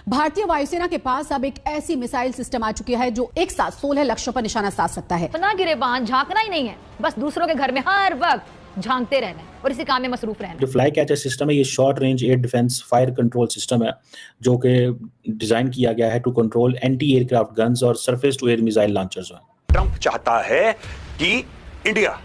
भारतीय वायुसेना के पास अब एक ऐसी मिसाइल सिस्टम आ चुकी है जो एक साथ 16 लक्ष्यों पर निशाना साध सकता है। अपना गिरेबान झांकना ही नहीं है, बस दूसरों के घर में हर वक्त झांकते रहना है और इसी काम में मसरूफ रहना है। जो फ्लाई कैचर सिस्टम है ये short range air defence fire control system है जो कि डिजाइन किया गया है to control anti aircraft guns और surface to air missile launchers. Trump चाहता है कि इंडिया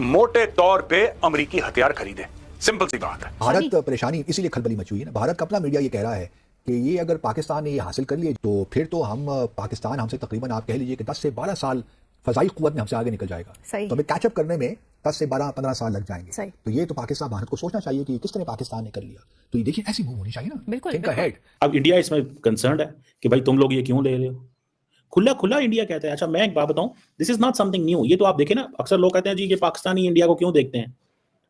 मोटे तौर पे अमेरिकी हथियार खरीदे। सिंपल सी बात है। भारत परेशानी इसीलिए खलबली मची हुई है ना। भारत का अपना मीडिया ये कह रहा है कि ये अगर पाकिस्तान ने ये हासिल कर लिए तो फिर तो हम पाकिस्तान हमसे तकरीबन आप कह लीजिए कि 10 से 12 साल फजाई कुव्वत में हमसे आगे निकल जाएगा। सही। तो हमें कैचअप करने में 10 से 12-15 साल लग जाएंगे। सही। तो ये तो पाकिस्तान भारत को सोचना चाहिए कि किस तरह पाकिस्तान ने कर लिया। तो ये देखिए ऐसी मूव होनी चाहिए ना। बिल्कुल, Think ahead। अब इंडिया इसमें कंसर्न है कि भाई तुम लोग ये क्यों ले रहे हो। खुला खुला इंडिया कहता है। अच्छा मैं एक बात बताऊं, this is not something new. ये तो आप देखें ना, अक्सर लोग कहते हैं जी कि पाकिस्तानी इंडिया को क्यों देखते हैं।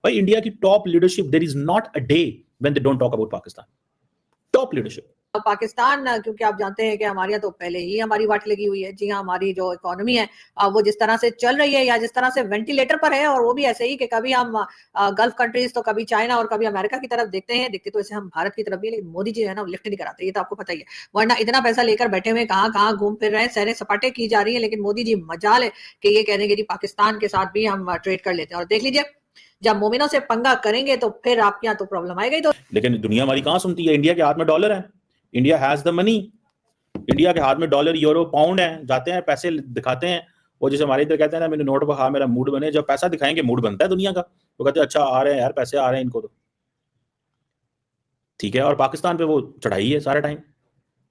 भाई इंडिया की top leadership, there is not a day when they don't talk about Pakistan. Top leadership. Pakistan, क्योंकि आप जानते हैं कि हमारे यहाँ तो पहले ही हमारी वाट लगी हुई है। जी हाँ, हमारी जो इकोनॉमी है वो जिस तरह से चल रही है या जिस तरह से वेंटिलेटर पर है, और वो भी ऐसे ही कि कभी हम गल्फ कंट्रीज तो कभी चाइना और कभी अमेरिका की तरफ देखते हैं, दिखते तो ऐसे हम भारत की तरफ भी, लेकिन मोदी जी है ना लिफ्ट नहीं कराते। ये तो आपको पता ही है। वरना इतना पैसा लेकर बैठे हुए कहाँ कहाँ घूम फिर रहे हैं, सैरे सपाटे की जा रही है, लेकिन मोदी जी मजाल है कि ये कह देंगे जी पाकिस्तान के साथ भी हम ट्रेड कर लेते हैं। और देख लीजिए जब मोमिनों से पंगा करेंगे तो फिर आपके यहाँ तो प्रॉब्लम आएगी। तो लेकिन दुनिया हमारी कहां सुनती है। इंडिया के हाथ में डॉलर है, India has the money. India के हाथ में डॉलर यूरो पाउंड है, जाते हैं पैसे दिखाते हैं। वो जैसे हमारे इधर कहते हैं ना, मैंने नोट बहा मेरा मूड बने। जब पैसा दिखाएंगे मूड बनता है दुनिया का। वो कहते हैं अच्छा आ रहे हैं यार, पैसे आ रहे हैं इनको तो ठीक है। और पाकिस्तान पे वो चढ़ाई है सारा टाइम।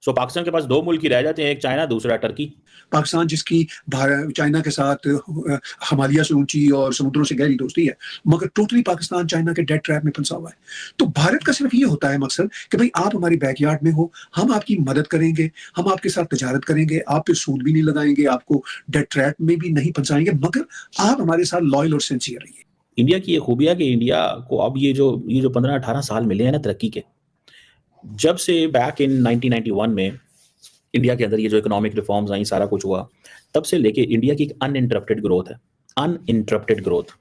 सो पाकिस्तान के पास दो मुल्क ही रह जाते हैं, एक चाइना दूसरा टर्की। पाकिस्तान जिसकी चाइना के साथ हिमालय से ऊंची और समुद्रों से गहरी दोस्ती है, मगर टोटली पाकिस्तान चाइना के डेट ट्रैप में फंसा हुआ है। तो भारत का सिर्फ ये होता है मकसद कि भाई आप हमारी बैकयार्ड में हो, हम आपकी मदद करेंगे, हम आपके साथ तजारत करेंगे, आप पे सूद भी नहीं लगाएंगे, आपको डेट ट्रैप में भी नहीं फंसाएंगे, मगर आप हमारे साथ लॉयल और सिंसियर रहिए। इंडिया की ये खूबिया कि इंडिया को अब ये जो 15-18 साल मिले हैं ना तरक्की के, जब से बैक इन 1991 में इंडिया के अंदर ये जो इकोनॉमिक रिफॉर्म्स आई, सारा कुछ हुआ, तब से लेके इंडिया की एक अनइंटरप्टेड ग्रोथ है। Uninterrupted growth.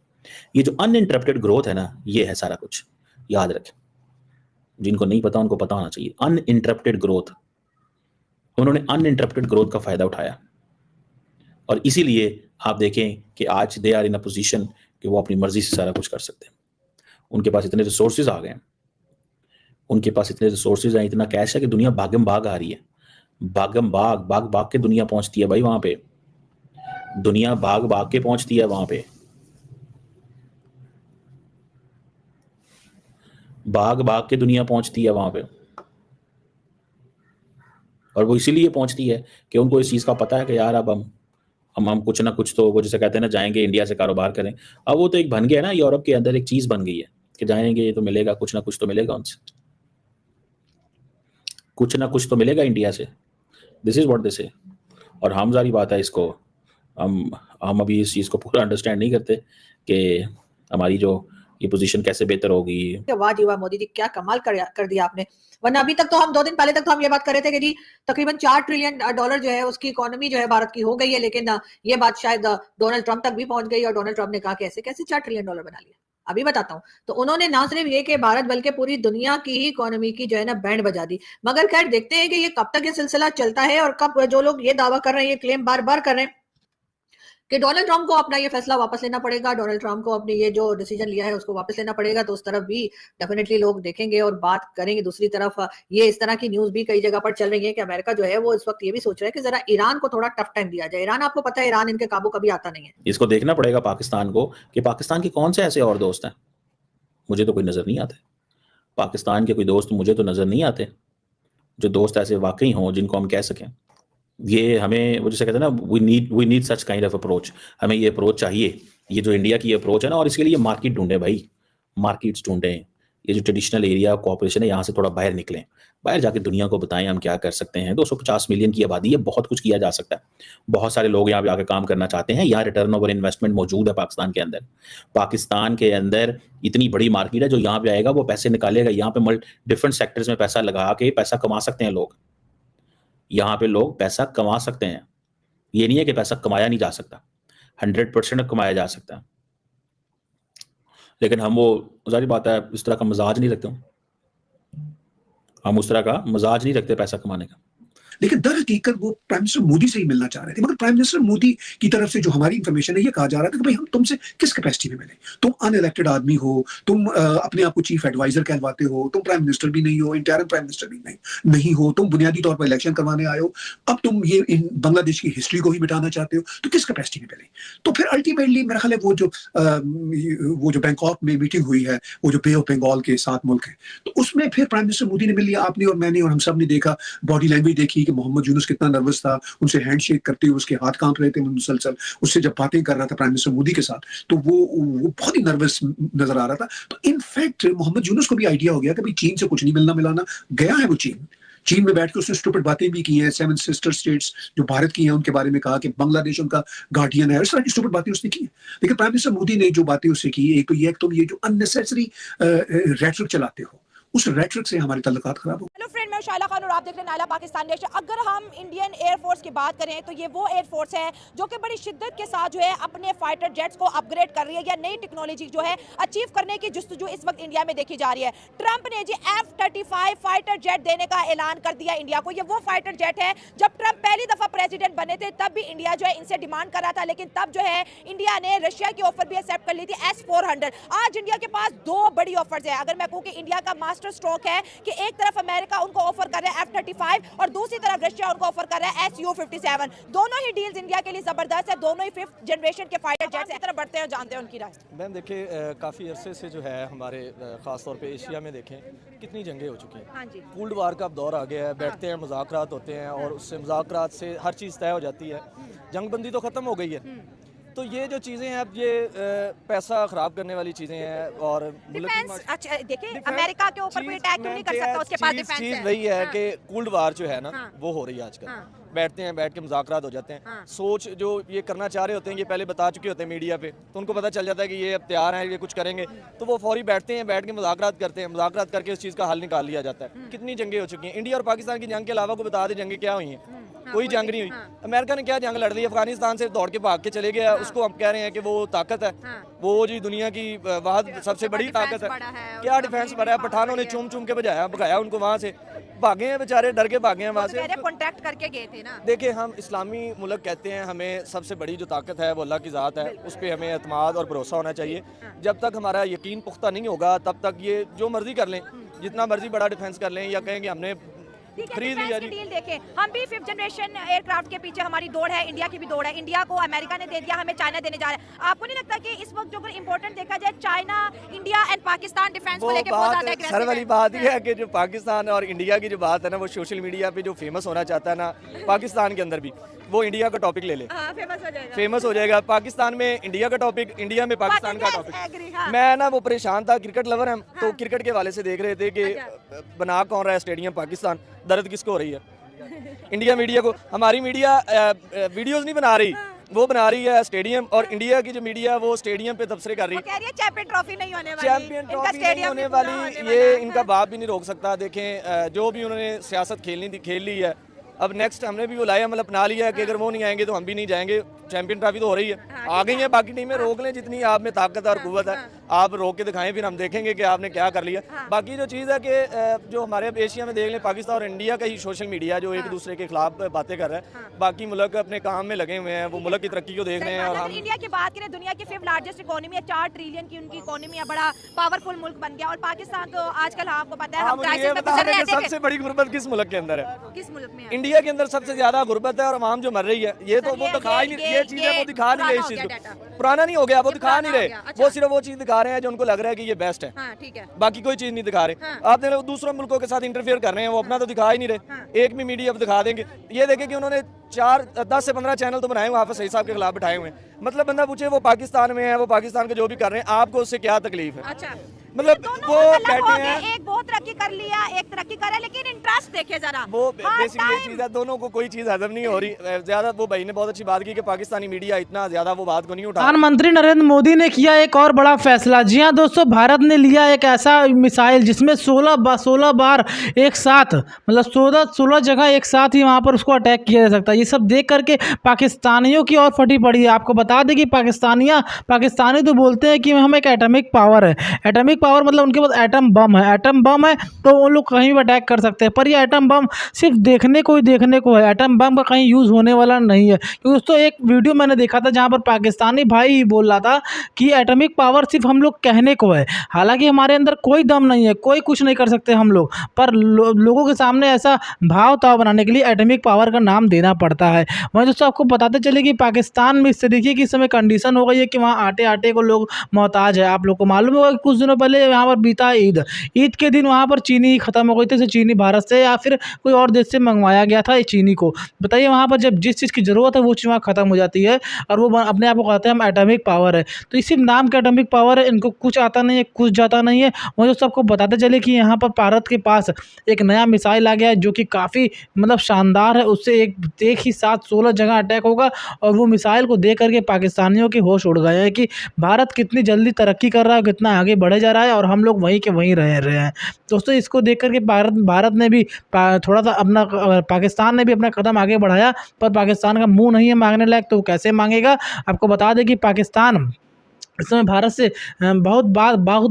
ये जो अनइंटरप्टेड ग्रोथ है ना, ये है सारा कुछ। याद रखें, जिनको नहीं पता उनको पता होना चाहिए। अनइंटरप्टेड ग्रोथ, उन्होंने अनइंटरप्टेड ग्रोथ का फायदा उठाया और इसीलिए आप देखें कि आज they are in a position कि वो अपनी मर्जी से सारा कुछ कर सकते हैं। उनके पास इतने रिसोर्सेज आ गए हैं, उनके पास इतने रिसोर्सेज हैं, इतना कैश है कि दुनिया भागम भाग आ रही है। भागम भाग भाग भाग के दुनिया पहुंचती है भाई वहां पे। दुनिया भाग भाग के पहुंचती है वहां पे। भाग भाग के दुनिया पहुंचती है वहां पे। और वो इसीलिए पहुंचती है कि उनको इस चीज का पता है कि यार अब हम कुछ ना कुछ तो, वो जैसे कहते हैं ना, जाएंगे इंडिया से कारोबार करें। अब वो तो एक बन गया ना, यूरोप के अंदर एक चीज बन गई है कि जाएंगे तो मिलेगा, कुछ ना कुछ तो मिलेगा उनसे, कुछ ना कुछ तो मिलेगा इंडिया से। दिस इज व्हाट दिस है। और हम जारी बात है, इसको हम अभी इस चीज को पूरा अंडरस्टैंड नहीं करते कि हमारी जो ये पोजीशन कैसे बेहतर होगी। वाह जी वाह, मोदी जी क्या कमाल कर दिया आपने। वरना अभी तक तो हम 2 दिन पहले तक तो हम ये बात कर रहे थे कि जी तकरीबन $4 ट्रिलियन जो है उसकी इकोनॉमी जो है भारत की हो गई है, लेकिन ये बात शायद डोनाल्ड ट्रंप तक भी पहुंच गई और डोनाल्ड ट्रंप ने कहा कैसे कैसे $4 ट्रिलियन बना लिया। अभी बताता हूँ। तो उन्होंने ना सिर्फ ये कि भारत बल्कि पूरी दुनिया की ही इकोनॉमी की जो है ना बैंड बजा दी। मगर खैर देखते हैं कि ये कब तक ये सिलसिला चलता है और कब जो लोग ये दावा कर रहे हैं, ये क्लेम बार बार कर रहे हैं कि डोनाल्ड ट्रंप को अपना ये फैसला वापस लेना पड़ेगा, डोनाल्ड ट्रंप को अपने ये जो डिसीजन लिया है उसको वापस लेना पड़ेगा, तो उस तरफ भी डेफिनेटली लोग देखेंगे और बात करेंगे। दूसरी तरफ ये इस तरह की न्यूज भी कई जगह पर चल रही है कि अमेरिका जो है वो इस वक्त ये भी सोच रहा है कि जरा ईरान को थोड़ा टफ टाइम दिया जाए। ईरान आपको पता है, ईरान इनके काबू कभी आता नहीं है। इसको देखना पड़ेगा पाकिस्तान को कि पाकिस्तान के कौन से ऐसे और दोस्त हैं। मुझे तो कोई नजर नहीं आते पाकिस्तान के कोई दोस्त, मुझे तो नजर नहीं आते जो दोस्त ऐसे वाकई हों जिनको हम कह सकें ये हमें, वो जैसे कहते हैं ना, we need such kind of approach. हमें ये अप्रोच चाहिए, ये जो इंडिया की अप्रोच है ना। और इसके लिए मार्केट ढूंढें भाई, मार्केट्स ढूंढें। ये जो ट्रेडिशनल एरिया कॉपरेशन है, यहाँ से थोड़ा बाहर निकलें, बाहर जाके दुनिया को बताएं हम क्या कर सकते हैं। 250 मिलियन की आबादी है, बहुत कुछ किया जा सकता है। बहुत सारे लोग यहाँ पे आके काम करना चाहते हैं। यहाँ रिटर्न ओवर इन्वेस्टमेंट मौजूद है पाकिस्तान के अंदर। पाकिस्तान के अंदर इतनी बड़ी मार्केट है, जो यहाँ पे आएगा वो पैसे निकालेगा। यहाँ पे डिफरेंट सेक्टर्स में पैसा लगा के पैसा कमा सकते हैं लोग। यहाँ पे लोग पैसा कमा सकते हैं। ये नहीं है कि पैसा कमाया नहीं जा सकता, 100% कमाया जा सकता है। लेकिन हम वो, जारी बात है, इस तरह का मिजाज नहीं रखते। हम उस तरह का मजाज नहीं रखते पैसा कमाने का। लेकिन दर हकीकत वो प्राइम मिनिस्टर मोदी से ही मिलना चाह रहे थे, मगर प्राइम मिनिस्टर मोदी की तरफ से जो हमारी इंफॉर्मेशन है ये कहा जा रहा था कि भाई हम तुमसे किस कैपेसिटी में मिले, तुम अनइलेक्टेड आदमी हो, तुम अपने आप को चीफ एडवाइजर कहलवाते हो, तुम प्राइम मिनिस्टर भी नहीं हो, इंटरिम प्राइम मिनिस्टर भी नहीं हो, तुम बुनियादी तौर पर इलेक्शन करवाने आए हो, अब तुम ये बांग्लादेश की हिस्ट्री को ही मिटाना चाहते हो, तो किस कैपेसिटी में मिले। तो फिर अल्टीमेटली मेरा ख्याल है वो जो बैंकॉक में मीटिंग हुई है, वो जो बे ऑफ बंगाल के 7 मुल्क हैं, तो उसमें फिर प्राइम मिनिस्टर मोदी ने मिल लिया, आपने और मैंने और हम सब ने देखा, बॉडी लैंग्वेज देखी कि मोहम्मद यूनुस कितना नर्वस था, उनसे हैंडशेक करते हुए उसके हाथ कांप रहे थे मुसलसल, उससे जब बातें कर रहा था प्राइम मिनिस्टर मोदी के साथ तो वो बहुत ही नर्वस नजर आ रहा था। तो इनफैक्ट मोहम्मद यूनुस को भी आइडिया हो गया कि भाई चीन से कुछ नहीं मिलना मिलाना, गया है वो चीन में बैठ के उसने स्टूपिड बातें भी की हैं, 7 सिस्टर स्टेट्स जो भारत की हैं उनके बारे में कहा कि बांग्लादेश उनका गार्डियन है, इस तरह की स्टूपिड बातें उसने की हैं। लेकिन प्राइम मिनिस्टर मोदी ने जो बातें उससे की, एक तो ये जो अननेसेसरी रेटरिक चलाते हो, उस रेटरिक से हमारे ताल्लुकात खराब हो। हेलो फ्रेंड, मैं शाइला खान और आप देख रहे हैं नायला पाकिस्तान नेशन। अगर हम इंडियन एयरफोर्स की बात करें तो ये वो एयरफोर्स है जो कि बड़ी शिद्दत के साथ जो है अपने फाइटर जेट्स को अपग्रेड कर रही है या नई टेक्नोलॉजी जो है अचीव करने की जुस्तजू इस वक्त इंडिया में देखी जा रही है। ट्रंप ने जी F-35 फाइटर जेट देने का ऐलान कर दिया इंडिया को। ये वो फाइटर जेट है, जब ट्रंप पहली दफा प्रेसिडेंट बने थे तब भी इंडिया जो है इनसे डिमांड कर रहा था, लेकिन तब जो है इंडिया ने रशिया की ऑफर भी एक्सेप्ट कर ली थी S-400। आज इंडिया के पास 2 बड़ी ऑफर्स है। अगर मैं कहूँ कि इंडिया का मास्टर स्ट्रोक है कि एक तरफ अमेरिका उनको ऑफर कर रहा है F-35 और दूसरी तरफ रशिया उनको ऑफर कर रहा है Su-57। दोनों ही डील्स इंडिया के लिए जबरदस्त है, दोनों ही 5th जनरेशन के फाइटर जेट्स इस तरह बढ़ते हैं, जानते हैं उनकी राय। मैम देखिए, काफ़ी अरसे से जो है हमारे ख़ास तौर पे एशिया में देखें कितनी जंगें हो चुकी हैं। हाँ जी, कोल्ड वार का अब दौर आ गया है, बैठते हैं मुज़ाकरात होते हैं और उससे मुज़ाकरात से हर चीज़ तय हो जाती है, जंगबंदी तो ख़त्म हो गई है। तो ये जो चीज़ें हैं अब ये पैसा ख़राब करने वाली चीज़ें हैं और डिफेंस। अच्छा देखिए, अमेरिका के ऊपर कोई अटैक क्यों नहीं कर सकता, उसके पास डिफेंस है। चीज़ वही है कि कोल्ड वार जो है ना वो हो रही है आजकल। बैठते हैं, बैठ के मुज़ाकरात हो जाते हैं, सोच जो ये करना चाह रहे होते हैं ये पहले बता चुके होते हैं मीडिया पे, तो उनको पता चल जाता है कि ये अब तैयार हैं, ये कुछ करेंगे, तो वो फौरी बैठते हैं, बैठ के मुज़ाकरात करते हैं, मुज़ाकरात करके उस चीज़ का हल निकाल लिया जाता है। कितनी जंगें हो चुकी हैं इंडिया और पाकिस्तान की जंग के अलावा, को बता दें जंगें क्या हुई हैं? कोई जंग नहीं हुई। अमेरिका ने क्या जंग लड़ ली? अफगानिस्तान से दौड़ के भाग के चले गया, उसको हम कह रहे हैं कि वो ताकत है, वो जी दुनिया की वाहद सबसे बड़ी ताकत है। क्या डिफेंस बढ़ा है? पठानों ने चुम चुम के भगाया उनको, वहाँ से भागे हैं बेचारे, डर के भागे हैं वहाँ से। कॉन्ट्रैक्ट करके गए थे ना। देखिए, हम इस्लामी मुल्क कहते हैं, हमें सबसे बड़ी जो ताकत है वो अल्लाह की ज़ात है, उस पर हमें एतमाद और भरोसा होना चाहिए। जब तक हमारा यकीन पुख्ता नहीं होगा तब तक ये जो मर्जी कर लें, जितना मर्जी बड़ा डिफेंस कर लें या कहें कि हमने खरीद लिया जी। डील देखें, हम भी 5th जनरेशन एयरक्राफ्ट के पीछे हमारी दौड़ है, इंडिया की भी दौड़ है। इंडिया को अमेरिका ने दे दिया, हमें चाइना देने जा रहा है। आपको नहीं लगता कि इस वक्त जो इंपॉर्टेंट देखा जाए, China, India and Pakistan defence को लेकर बहुत ज्यादा एग्रेसिव है? सर वाली बात यह है कि जो पाकिस्तान और इंडिया की जो बात है ना, वो सोशल मीडिया पे जो फेमस होना चाहता है ना, पाकिस्तान के अंदर भी वो इंडिया का टॉपिक ले ले, फेमस हो जाएगा। पाकिस्तान में इंडिया का टॉपिक, इंडिया में पाकिस्तान का टॉपिक। मैं ना वो परेशान था, क्रिकेट लवर है, तो क्रिकेट के हवाले से देख रहे थे कि बना कौन रहा है स्टेडियम पाकिस्तान, दर्द किसको हो रही है? इंडिया मीडिया को। हमारी मीडिया वीडियोस नहीं बना रही, वो बना रही है स्टेडियम, और इंडिया की जो मीडिया वो स्टेडियम पे तबसरे कर रही है। चैंपियन ट्रॉफी नहीं होने वाली, चैंपियन ट्रॉफी नहीं होने वाली, ये इनका बाप भी नहीं रोक सकता। देखें, जो भी उन्होंने सियासत खेलनी थी खेल ली है। अब नेक्स्ट हमने भी बुलाया, अमल अपना लिया है कि अगर वो नहीं आएंगे तो हम भी नहीं जाएंगे। चैंपियन ट्रॉफी तो हो रही है, आ गई है, बाकी टीमें रोक लें जितनी आप में ताकत और कुव्वत है, आप रोक के दिखाएं, फिर हम देखेंगे कि आपने क्या कर लिया। बाकी जो चीज़ है कि जो हमारे एशिया में देख लें, पाकिस्तान और इंडिया का ही सोशल मीडिया जो एक दूसरे के खिलाफ बातें कर रहा है, बाकी मुल्क अपने काम में लगे हुए हैं, वो मुल्क की तरक्की को देख रहे हैं। और हम इंडिया की बात करें, दुनिया की 5th लार्जेस्ट इकोनॉमी है, 4 ट्रिलियन की उनकी इकोनॉमी है, बड़ा पावरफुल मुल्क बन गया। और पाकिस्तान तो आजकल आपको पता है हम क्राइसिस में गुजर रहे थे। सबसे बड़ी गुर्बत किस मुल्क के अंदर है? किस मुल्क में? इंडिया के अंदर सबसे ज्यादा गुर्बत है और आवाम जो मर रही है। ये तो वो दिखा ही नहीं, ये चीज है वो दिखा नहीं रहे। इस चीज को पुराना नहीं हो गया, वो दिखा नहीं रहे, वो सिर्फ वो चीज दिखा रहे हैं जो उनको लग रहा है कि ये बेस्ट है। हाँ, ठीक है। बाकी कोई चीज नहीं दिखा रहे। आप देख रहे हो दूसरों मुल्कों के साथ इंटरफेयर कर रहे हैं, वो अपना तो दिखा ही नहीं रहे। एक भी मीडिया अब दिखा देंगे। ये देखें कि उन्होंने 10 से 15 चैनल तो बनाए हुए हाफिज सईद साहब के खिलाफ बिठाए हुए हैं। मतलब बंदा पूछे वो पाकिस्तान में है, वो पाकिस्तान के जो भी कर रहे हैं, आपको उससे क्या तकलीफ है? अच्छा, मतलब वो कहते हैं एक बहुत तरक्की कर लिया, एक तरक्की करे, लेकिन इंटरेस्ट देखे जरा। वो बेसिकली ये चीज़ है, दोनों को कोई चीज़ हजम नहीं हो रही ज्यादा। वो भाई ने बहुत अच्छी बात की कि पाकिस्तानी मीडिया इतना ज्यादा वो बात को नहीं उठा। प्रधानमंत्री नरेंद्र मोदी ने किया एक और बड़ा फैसला। जी हाँ दोस्तों, भारत ने लिया एक ऐसा मिसाइल जिसमें 16 बार एक साथ, मतलब 16 जगह एक साथ ही वहाँ पर उसको अटैक किया जा सकता है। ये सब देख करके पाकिस्तानियों की और फटी पड़ी है। आपको बता दें कि पाकिस्तानी तो बोलते हैं कि हम एक एटॉमिक पावर है, एटॉमिक पावर मतलब उनके पास एटम बम है, एटम बम है तो वो लोग कहीं भी अटैक कर सकते हैं। पर ये एटम बम सिर्फ देखने को है, एटम बम का कहीं यूज़ होने वाला नहीं है। क्योंकि दोस्तों एक वीडियो मैंने देखा था जहाँ पर पाकिस्तानी भाई ही बोल रहा था कि एटॉमिक पावर सिर्फ हम लोग कहने को है, हालांकि हमारे अंदर कोई दम नहीं है, कोई कुछ नहीं कर सकते हम लोग, पर लोगों के सामने ऐसा भाव ताव बनाने के लिए एटॉमिक पावर का नाम देना पड़ता है। वहीं दोस्तों आपको बताते चले कि पाकिस्तान में इस तरीके की इस समय कंडीशन हो गई है कि वहाँ आटे को लोग मोहताज है। आप लोग को मालूम होगा कि कुछ दिनों पहले यहाँ पर बीता ईद के दिन वहाँ पर चीनी खत्म हो गई थी, चीनी भारत से या फिर कोई और देश से मंगवाया गया था इस चीनी को। बताइए वहाँ पर जब जिस चीज़ की ज़रूरत है वो चीज़ वहाँ खत्म हो जाती है और वो अपने आप को कहते हैं हम एटॉमिक पावर है। तो इसी नाम का एटॉमिक पावर है, इनको कुछ आता नहीं है, कुछ जाता नहीं है। वहीं दोस्तों आपको बताते चले कि यहाँ पर भारत के पास एक नया मिसाइल आ गया है जो कि काफ़ी मतलब शानदार है। उससे एक ही साथ 16 जगह अटैक होगा और वो मिसाइल को देख करके पाकिस्तानियों के होश उड़ गए हैं कि भारत कितनी जल्दी तरक्की कर रहा है, कितना आगे बढ़े जा रहा है और हम लोग वहीं के वहीं रह रहे हैं। दोस्तों इसको देख करके भारत ने भी थोड़ा सा अपना पाकिस्तान ने भी अपना कदम आगे बढ़ाया, पर पाकिस्तान का मुंह नहीं है मांगने लायक, तो वो कैसे मांगेगा। आपको बता दें कि पाकिस्तान इस समय भारत से बहुत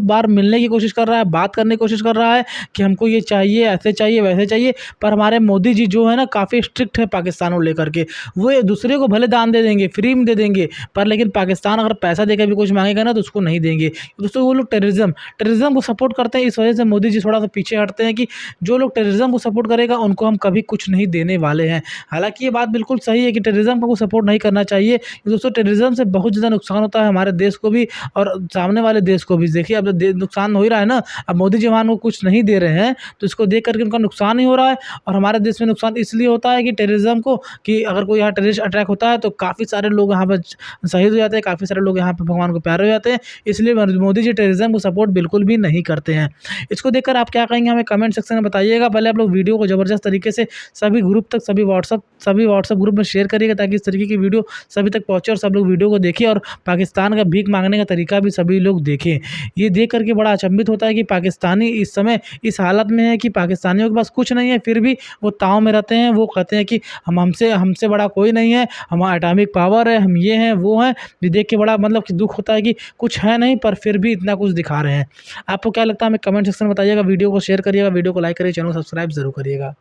बार मिलने की कोशिश कर रहा है, बात करने की कोशिश कर रहा है कि हमको ये चाहिए, ऐसे चाहिए, वैसे चाहिए। पर हमारे मोदी जी जो है ना काफ़ी स्ट्रिक्ट है पाकिस्तान को लेकर के। वो दूसरे को भले दान दे देंगे, फ्री में दे देंगे, पर लेकिन पाकिस्तान अगर पैसा देकर भी कुछ मांगेगा ना तो उसको नहीं देंगे। दोस्तों वो लोग टेररिज्म को सपोर्ट करते हैं, इस वजह से मोदी जी थोड़ा सा पीछे हटते हैं कि जो लोग टेररिज्म को सपोर्ट करेगा उनको हम कभी कुछ नहीं देने वाले हैं। हालाँकि ये बात बिल्कुल सही है कि टेररिज्म को सपोर्ट नहीं करना चाहिए। दोस्तों टेररिज्म से बहुत ज़्यादा नुकसान होता है हमारे देश को भी और सामने वाले देश को भी। देखिए अब नुकसान हो ही रहा है ना, अब मोदी जी वहाँ को कुछ नहीं दे रहे हैं तो इसको देख करके उनका नुकसान ही हो रहा है। और हमारे देश में नुकसान इसलिए होता है कि टेररिज्म को, कि अगर कोई यहाँ टेररिस्ट अटैक होता है तो काफ़ी सारे लोग यहाँ पर शहीद हो जाते हैं, काफ़ी सारे लोग यहाँ पर भगवान को प्यारे हो जाते हैं। इसलिए मोदी जी टेररिज्म को सपोर्ट बिल्कुल भी नहीं करते हैं। इसको देखकर आप क्या कहेंगे हमें कमेंट सेक्शन में बताइएगा। पहले आप लोग वीडियो को ज़बरदस्त तरीके से सभी ग्रुप तक, सभी व्हाट्सअप ग्रुप में शेयर करिएगा ताकि इस तरीके की वीडियो सभी तक पहुँचे और सब लोग वीडियो को देखें और पाकिस्तान का भीख मांगने का तरीका भी सभी लोग देखें। ये देख करके बड़ा अचंभित होता है कि पाकिस्तानी इस समय इस हालत में है कि पाकिस्तानियों के पास कुछ नहीं है, फिर भी वो ताव में रहते हैं। वो कहते हैं कि हमसे बड़ा कोई नहीं है, हमारा एटॉमिक पावर है, हम ये हैं वो हैं। ये देख के बड़ा मतलब कि दुख होता है कि कुछ है नहीं पर फिर भी इतना कुछ दिखा रहे हैं। आपको क्या लगता है हमें कमेंट सेक्शन में बताइएगा। वीडियो को शेयर करिएगा, वीडियो को लाइक करिए, चैनल को सब्सक्राइब जरूर करिएगा।